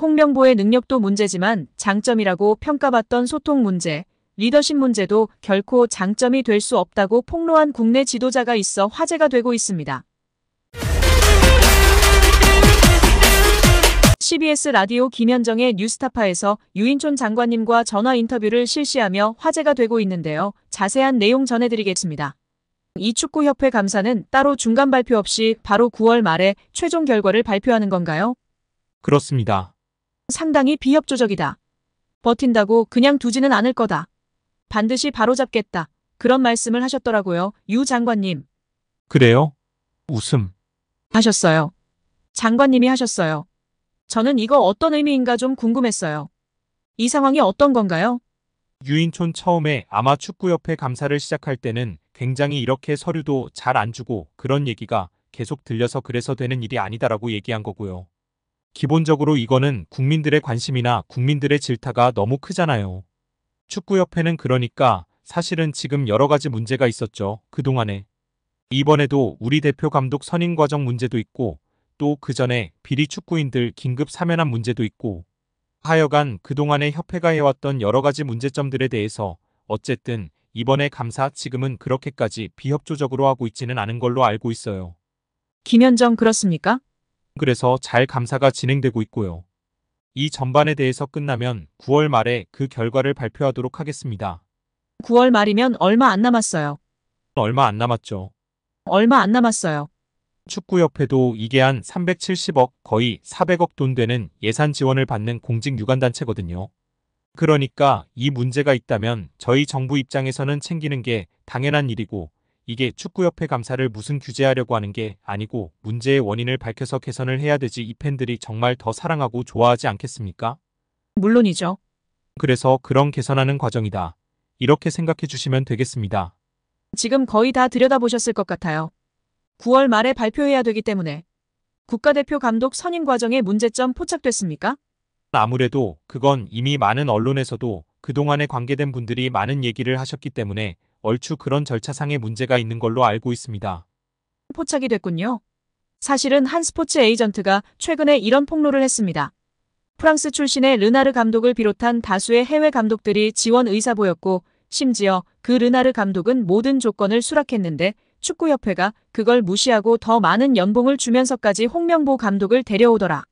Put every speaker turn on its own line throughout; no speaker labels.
홍명보의 능력도 문제지만 장점이라고 평가받던 소통 문제, 리더십 문제도 결코 장점이 될 수 없다고 폭로한 국내 지도자가 있어 화제가 되고 있습니다. CBS 라디오 김현정의 뉴스타파에서 유인촌 장관님과 전화 인터뷰를 실시하며 화제가 되고 있는데요. 자세한 내용 전해드리겠습니다. 이 축구협회 감사는 따로 중간 발표 없이 바로 9월 말에 최종 결과를 발표하는 건가요?
그렇습니다.
상당히 비협조적이다. 버틴다고 그냥 두지는 않을 거다. 반드시 바로잡겠다. 그런 말씀을 하셨더라고요. 유 장관님.
그래요? 웃음.
하셨어요. 장관님이 하셨어요. 저는 이거 어떤 의미인가 좀 궁금했어요. 이 상황이 어떤 건가요?
유인촌 처음에 아마 축구협회 감사를 시작할 때는 굉장히 이렇게 서류도 잘 안 주고 그런 얘기가 계속 들려서 그래서 되는 일이 아니다라고 얘기한 거고요. 기본적으로 이거는 국민들의 관심이나 국민들의 질타가 너무 크잖아요. 축구협회는 그러니까 사실은 지금 여러 가지 문제가 있었죠. 그동안에. 이번에도 우리 대표 감독 선임 과정 문제도 있고 또 그전에 비리 축구인들 긴급 사면한 문제도 있고 하여간 그동안에 협회가 해왔던 여러 가지 문제점들에 대해서 어쨌든 이번에 감사 지금은 그렇게까지 비협조적으로 하고 있지는 않은 걸로 알고 있어요.
김현정 그렇습니까?
그래서 잘 감사가 진행되고 있고요. 이 전반에 대해서 끝나면 9월 말에 그 결과를 발표하도록 하겠습니다.
9월 말이면 얼마 안 남았어요.
얼마 안 남았죠.
얼마 안 남았어요.
축구협회도 이게 한 370억 거의 400억 돈 되는 예산 지원을 받는 공직 유관단체거든요. 그러니까 이 문제가 있다면 저희 정부 입장에서는 챙기는 게 당연한 일이고 이게 축구협회 감사를 무슨 규제하려고 하는 게 아니고 문제의 원인을 밝혀서 개선을 해야 되지 이 팬들이 정말 더 사랑하고 좋아하지 않겠습니까?
물론이죠.
그래서 그런 개선하는 과정이다. 이렇게 생각해 주시면 되겠습니다.
지금 거의 다 들여다보셨을 것 같아요. 9월 말에 발표해야 되기 때문에. 국가대표 감독 선임 과정에 문제점 포착됐습니까?
아무래도 그건 이미 많은 언론에서도 그동안에 관계된 분들이 많은 얘기를 하셨기 때문에 얼추 그런 절차상의 문제가 있는 걸로 알고 있습니다.
포착이 됐군요. 사실은 한 스포츠 에이전트가 최근에 이런 폭로를 했습니다. 프랑스 출신의 르나르 감독을 비롯한 다수의 해외 감독들이 지원 의사 보였고 심지어 그 르나르 감독은 모든 조건을 수락했는데 축구협회가 그걸 무시하고 더 많은 연봉을 주면서까지 홍명보 감독을 데려오더라.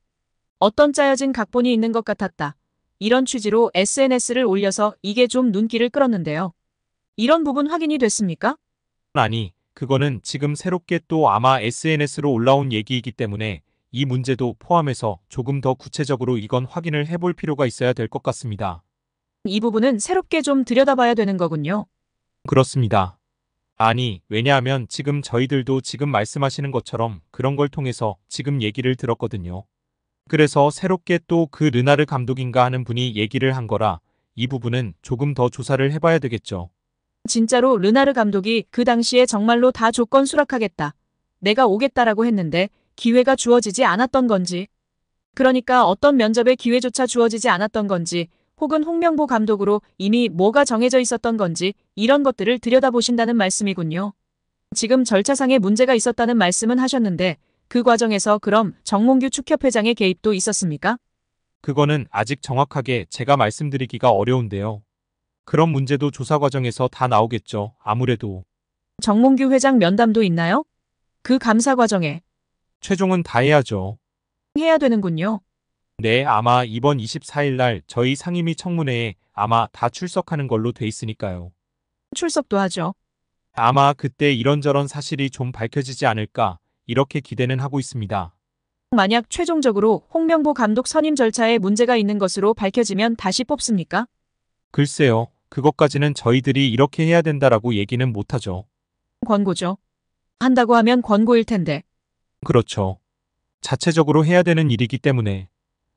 어떤 짜여진 각본이 있는 것 같았다. 이런 취지로 SNS를 올려서 이게 좀 눈길을 끌었는데요. 이런 부분 확인이 됐습니까?
아니, 그거는 지금 새롭게 또 아마 SNS로 올라온 얘기이기 때문에 이 문제도 포함해서 조금 더 구체적으로 이건 확인을 해볼 필요가 있어야 될 것 같습니다.
이 부분은 새롭게 좀 들여다봐야 되는 거군요.
그렇습니다. 아니, 왜냐하면 지금 저희들도 지금 말씀하시는 것처럼 그런 걸 통해서 지금 얘기를 들었거든요. 그래서 새롭게 또 그 르나르 감독인가 하는 분이 얘기를 한 거라 이 부분은 조금 더 조사를 해봐야 되겠죠.
진짜로 르나르 감독이 그 당시에 정말로 다 조건 수락하겠다. 내가 오겠다라고 했는데 기회가 주어지지 않았던 건지. 그러니까 어떤 면접의 기회조차 주어지지 않았던 건지 혹은 홍명보 감독으로 이미 뭐가 정해져 있었던 건지 이런 것들을 들여다보신다는 말씀이군요. 지금 절차상의 문제가 있었다는 말씀은 하셨는데 그 과정에서 그럼 정몽규 축협회장의 개입도 있었습니까?
그거는 아직 정확하게 제가 말씀드리기가 어려운데요. 그런 문제도 조사 과정에서 다 나오겠죠. 아무래도.
정몽규 회장 면담도 있나요? 그 감사 과정에.
최종은 다 해야죠.
해야 되는군요.
네, 아마 이번 24일 날 저희 상임위 청문회에 아마 다 출석하는 걸로 돼 있으니까요.
출석도 하죠.
아마 그때 이런저런 사실이 좀 밝혀지지 않을까 이렇게 기대는 하고 있습니다.
만약 최종적으로 홍명보 감독 선임 절차에 문제가 있는 것으로 밝혀지면 다시 뽑습니까?
글쎄요. 그것까지는 저희들이 이렇게 해야 된다라고 얘기는 못하죠.
권고죠. 한다고 하면 권고일 텐데.
그렇죠. 자체적으로 해야 되는 일이기 때문에.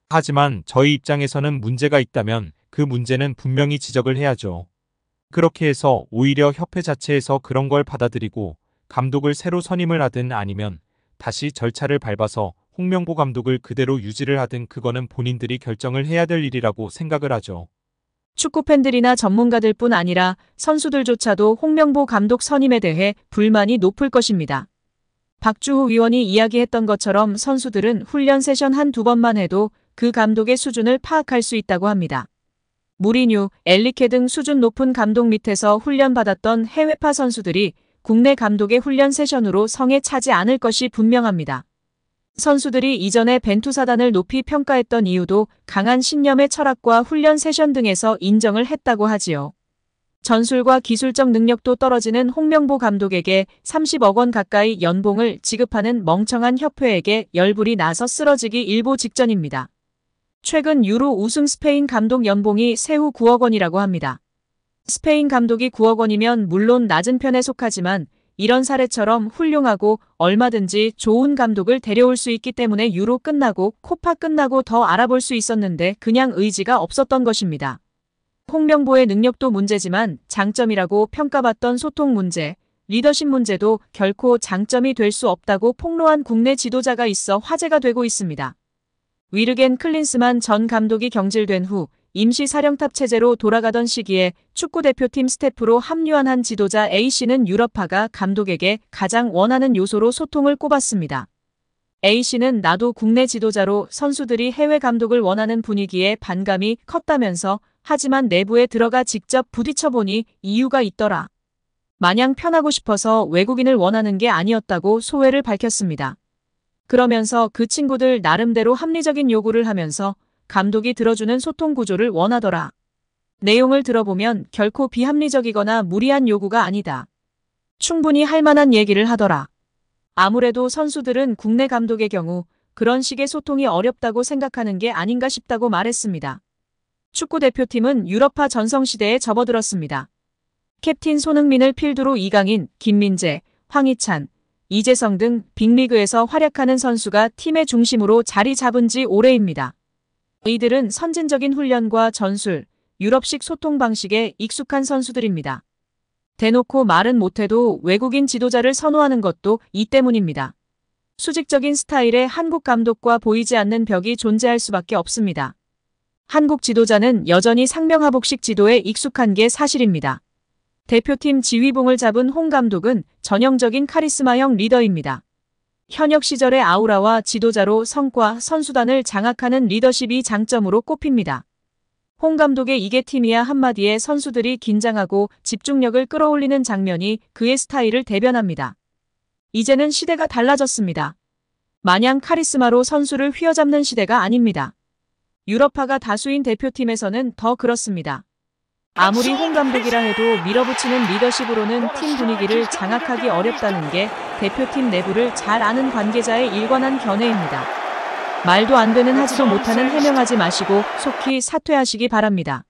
하지만 저희 입장에서는 문제가 있다면 그 문제는 분명히 지적을 해야죠. 그렇게 해서 오히려 협회 자체에서 그런 걸 받아들이고 감독을 새로 선임을 하든 아니면 다시 절차를 밟아서 홍명보 감독을 그대로 유지를 하든 그거는 본인들이 결정을 해야 될 일이라고 생각을 하죠.
축구팬들이나 전문가들뿐 아니라 선수들조차도 홍명보 감독 선임에 대해 불만이 높을 것입니다. 박주호 위원이 이야기했던 것처럼 선수들은 훈련 세션 한두 번만 해도 그 감독의 수준을 파악할 수 있다고 합니다. 무리뉴, 엘리케 등 수준 높은 감독 밑에서 훈련받았던 해외파 선수들이 국내 감독의 훈련 세션으로 성에 차지 않을 것이 분명합니다. 선수들이 이전에 벤투사단을 높이 평가했던 이유도 강한 신념의 철학과 훈련 세션 등에서 인정을 했다고 하지요. 전술과 기술적 능력도 떨어지는 홍명보 감독에게 30억 원 가까이 연봉을 지급하는 멍청한 협회에게 열불이 나서 쓰러지기 일보 직전입니다. 최근 유로 우승 스페인 감독 연봉이 세후 9억 원이라고 합니다. 스페인 감독이 9억 원이면 물론 낮은 편에 속하지만 이런 사례처럼 훌륭하고 얼마든지 좋은 감독을 데려올 수 있기 때문에 유로 끝나고 코파 끝나고 더 알아볼 수 있었는데 그냥 의지가 없었던 것입니다. 홍명보의 능력도 문제지만 장점이라고 평가받던 소통 문제, 리더십 문제도 결코 장점이 될 수 없다고 폭로한 국내 지도자가 있어 화제가 되고 있습니다. 위르겐 클린스만 전 감독이 경질된 후 임시 사령탑 체제로 돌아가던 시기에 축구대표팀 스태프로 합류한 한 지도자 A씨는 유럽파가 감독에게 가장 원하는 요소로 소통을 꼽았습니다. A씨는 나도 국내 지도자로 선수들이 해외 감독을 원하는 분위기에 반감이 컸다면서 하지만 내부에 들어가 직접 부딪혀보니 이유가 있더라. 마냥 편하고 싶어서 외국인을 원하는 게 아니었다고 소회를 밝혔습니다. 그러면서 그 친구들 나름대로 합리적인 요구를 하면서 감독이 들어주는 소통 구조를 원하더라. 내용을 들어보면 결코 비합리적이거나 무리한 요구가 아니다. 충분히 할 만한 얘기를 하더라. 아무래도 선수들은 국내 감독의 경우 그런 식의 소통이 어렵다고 생각하는 게 아닌가 싶다고 말했습니다. 축구대표팀은 유럽파 전성시대에 접어들었습니다. 캡틴 손흥민을 필두로 이강인, 김민재, 황희찬, 이재성 등 빅리그에서 활약하는 선수가 팀의 중심으로 자리 잡은 지 오래입니다. 이들은 선진적인 훈련과 전술, 유럽식 소통 방식에 익숙한 선수들입니다. 대놓고 말은 못해도 외국인 지도자를 선호하는 것도 이 때문입니다. 수직적인 스타일의 한국 감독과 보이지 않는 벽이 존재할 수밖에 없습니다. 한국 지도자는 여전히 상명하복식 지도에 익숙한 게 사실입니다. 대표팀 지휘봉을 잡은 홍 감독은 전형적인 카리스마형 리더입니다. 현역 시절의 아우라와 지도자로 성과, 선수단을 장악하는 리더십이 장점으로 꼽힙니다. 홍 감독의 이게 팀이야 한마디에 선수들이 긴장하고 집중력을 끌어올리는 장면이 그의 스타일을 대변합니다. 이제는 시대가 달라졌습니다. 마냥 카리스마로 선수를 휘어잡는 시대가 아닙니다. 유럽파가 다수인 대표팀에서는 더 그렇습니다. 아무리 홍 감독이라 해도 밀어붙이는 리더십으로는 팀 분위기를 장악하기 어렵다는 게 대표팀 내부를 잘 아는 관계자의 일관한 견해입니다. 말도 안 되는 하지도 못하는 해명하지 마시고 속히 사퇴하시기 바랍니다.